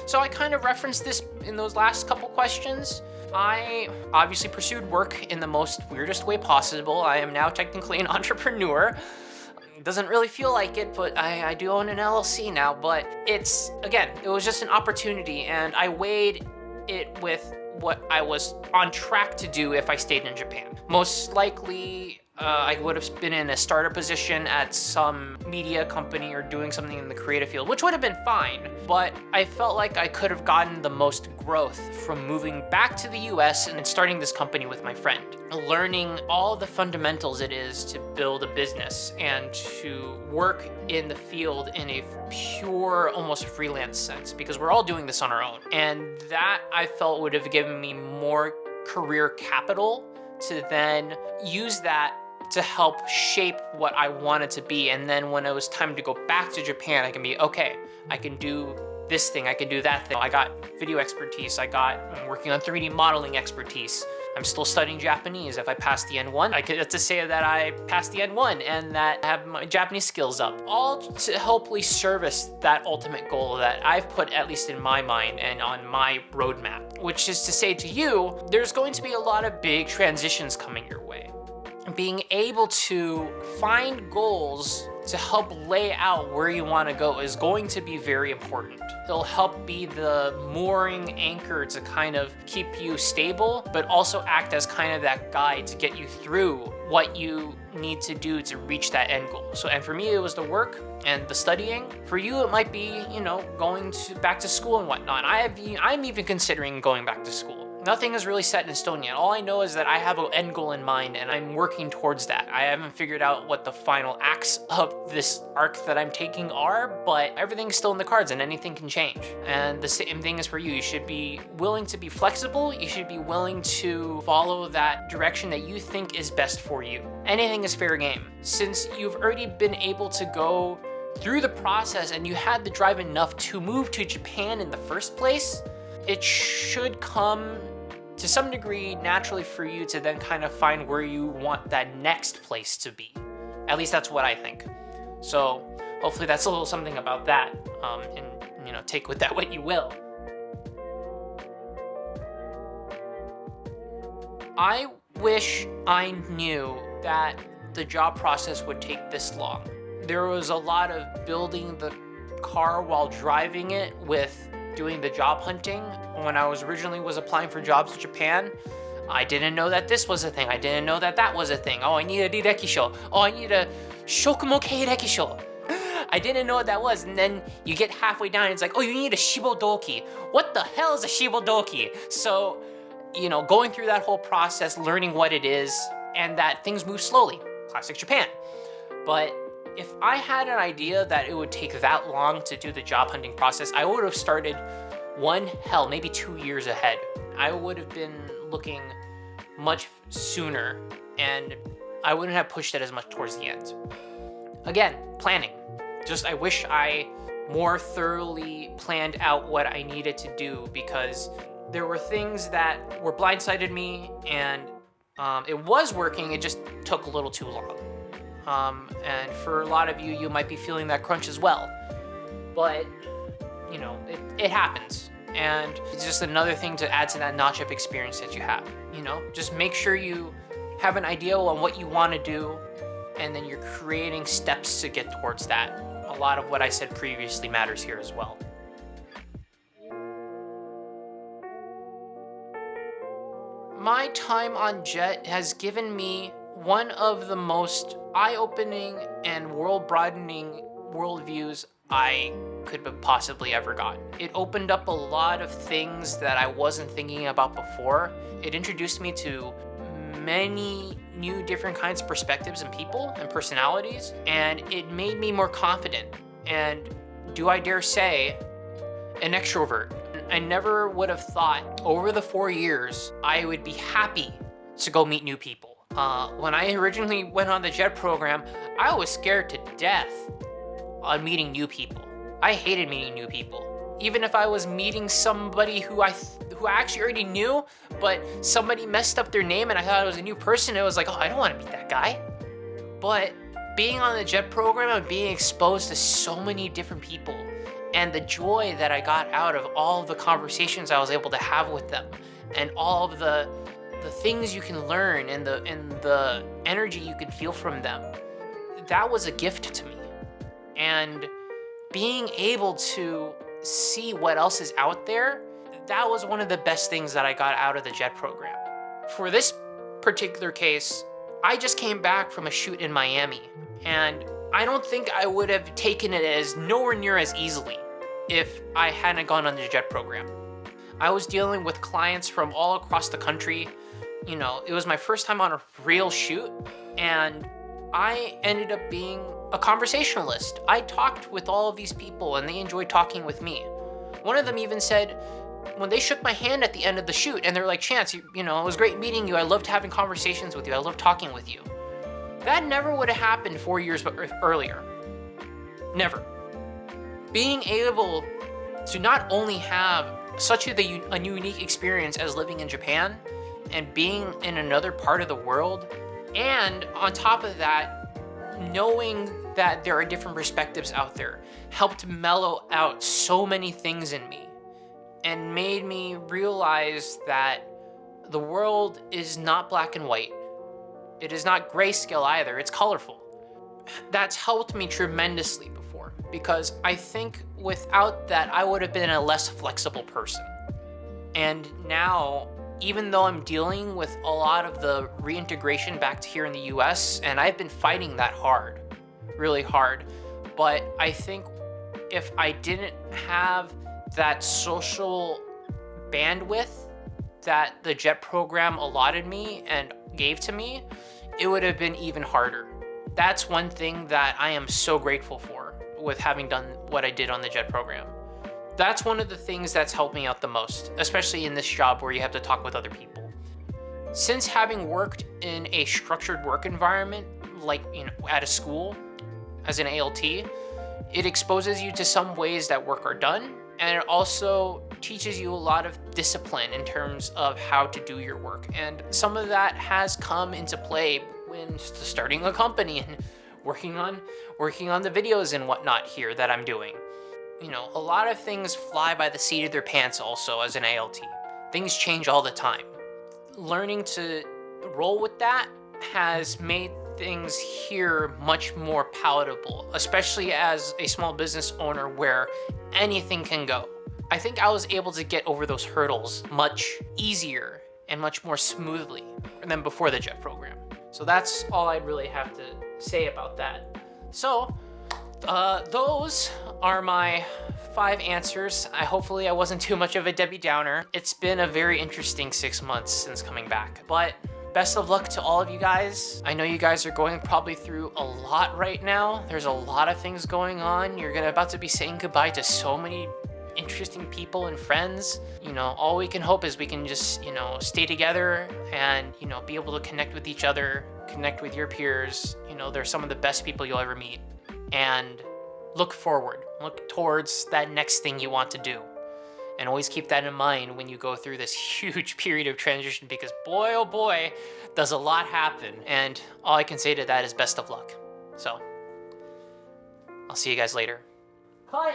So I kind of referenced this in those last couple questions. I obviously pursued work in the most weirdest way possible. I am now technically an entrepreneur. It doesn't really feel like it, but I do own an LLC now. But it was just an opportunity, and I weighed it with what I was on track to do if I stayed in Japan. Most likely, I would have been in a starter position at some media company or doing something in the creative field, which would have been fine. But I felt like I could have gotten the most growth from moving back to the US and starting this company with my friend. Learning all the fundamentals it is to build a business and to work in the field in a pure, almost freelance sense, because we're all doing this on our own. And that I felt would have given me more career capital to then use that to help shape what I wanted to be. And then when it was time to go back to Japan, I can be, okay, I can do this thing, I can do that thing. I got video expertise, I'm working on 3D modeling expertise. I'm still studying Japanese. If I pass the N1, I get to say that I passed the N1 and that I have my Japanese skills up. All to hopefully service that ultimate goal that I've put, at least in my mind and on my roadmap, which is to say to you, there's going to be a lot of big transitions coming your way. Being able to find goals to help lay out where you want to go is going to be very important. It'll help be the mooring anchor to kind of keep you stable, but also act as kind of that guide to get you through what you need to do to reach that end goal. So, and for me, it was the work and the studying. For you, it might be, going back to school and whatnot. I'm even considering going back to school. Nothing is really set in stone yet. All I know is that I have an end goal in mind and I'm working towards that. I haven't figured out what the final acts of this arc that I'm taking are, but everything's still in the cards and anything can change. And the same thing is for you. You should be willing to be flexible. You should be willing to follow that direction that you think is best for you. Anything is fair game. Since you've already been able to go through the process and you had the drive enough to move to Japan in the first place, it should come to some degree naturally for you to then kind of find where you want that next place to be. At least that's what I think. So hopefully that's a little something about that, and take with that what you will. I wish I knew that the job process would take this long. There was a lot of building the car while driving it with doing the job hunting. When I was originally applying for jobs in Japan, I didn't know that this was a thing. I didn't know that was a thing. Oh, I need a Rirekisho. Oh, I need a Shokumokei Rekisho. I didn't know what that was. And then you get halfway down and it's like, oh, you need a Shibodoki. What the hell is a Shibodoki? So, going through that whole process, learning what it is, and that things move slowly. Classic Japan. But if I had an idea that it would take that long to do the job hunting process, I would have started maybe 2 years ahead. I would have been looking much sooner and I wouldn't have pushed it as much towards the end. Again, planning. I wish I more thoroughly planned out what I needed to do, because there were things that were blindsided me and it was working, it just took a little too long. And for a lot of you, you might be feeling that crunch as well. But, it happens. And it's just another thing to add to that notch of experience that you have. Just make sure you have an idea on what you want to do, and then you're creating steps to get towards that. A lot of what I said previously matters here as well. My time on JET has given me one of the most eye-opening and world-broadening worldviews I could have possibly ever gotten. It opened up a lot of things that I wasn't thinking about before. It introduced me to many new different kinds of perspectives and people and personalities, and it made me more confident and, do I dare say, an extrovert. I never would have thought over the 4 years I would be happy to go meet new people. When I originally went on the JET program, I was scared to death on meeting new people. I hated meeting new people. Even if I was meeting somebody who I actually already knew, but somebody messed up their name and I thought it was a new person, it was like, oh, I don't want to meet that guy. But being on the JET program and being exposed to so many different people and the joy that I got out of all of the conversations I was able to have with them, and all of the things you can learn, and the energy you can feel from them, that was a gift to me. And being able to see what else is out there, that was one of the best things that I got out of the JET program. For this particular case, I just came back from a shoot in Miami, and I don't think I would have taken it as nowhere near as easily if I hadn't gone on the JET program. I was dealing with clients from all across the country. You know, it was my first time on a real shoot, and I ended up being a conversationalist. I talked with all of these people, and they enjoyed talking with me. One of them even said, when they shook my hand at the end of the shoot, and they're like, Chance, you know, it was great meeting you. I loved having conversations with you. I loved talking with you. That never would have happened 4 years earlier. Never. Being able to not only have such a unique experience as living in Japan and being in another part of the world, and on top of that, knowing that there are different perspectives out there, helped mellow out so many things in me and made me realize that the world is not black and white. It is not grayscale either, it's colorful. That's helped me tremendously before, because I think without that, I would have been a less flexible person. And now, even though I'm dealing with a lot of the reintegration back to here in the US, and I've been fighting that hard, really hard, but I think if I didn't have that social bandwidth that the JET program allotted me and gave to me, it would have been even harder. That's one thing that I am so grateful for with having done what I did on the JET program. That's one of the things that's helped me out the most, especially in this job where you have to talk with other people. Since having worked in a structured work environment, like, you know, at a school as an ALT, it exposes you to some ways that work are done, and it also teaches you a lot of discipline in terms of how to do your work. And some of that has come into play when starting a company and working on the videos and whatnot here that I'm doing. You know, a lot of things fly by the seat of their pants also as an ALT. Things change all the time. Learning to roll with that has made things here much more palatable, especially as a small business owner where anything can go. I think I was able to get over those hurdles much easier and much more smoothly than before the JET program. So that's all I really have to say about that. So those are my 5 answers. Hopefully I wasn't too much of a Debbie Downer. It's been a very interesting 6 months since coming back, but best of luck to all of you guys. I know you guys are going probably through a lot right now. There's a lot of things going on. You're about to be saying goodbye to so many interesting people and friends. You know, all we can hope is we can just, you know, stay together and, you know, be able to connect with each other, connect with your peers. You know, they're some of the best people you'll ever meet. And look forward, look towards that next thing you want to do. And always keep that in mind when you go through this huge period of transition, because boy, oh boy, does a lot happen. And all I can say to that is best of luck. So, I'll see you guys later. Cut!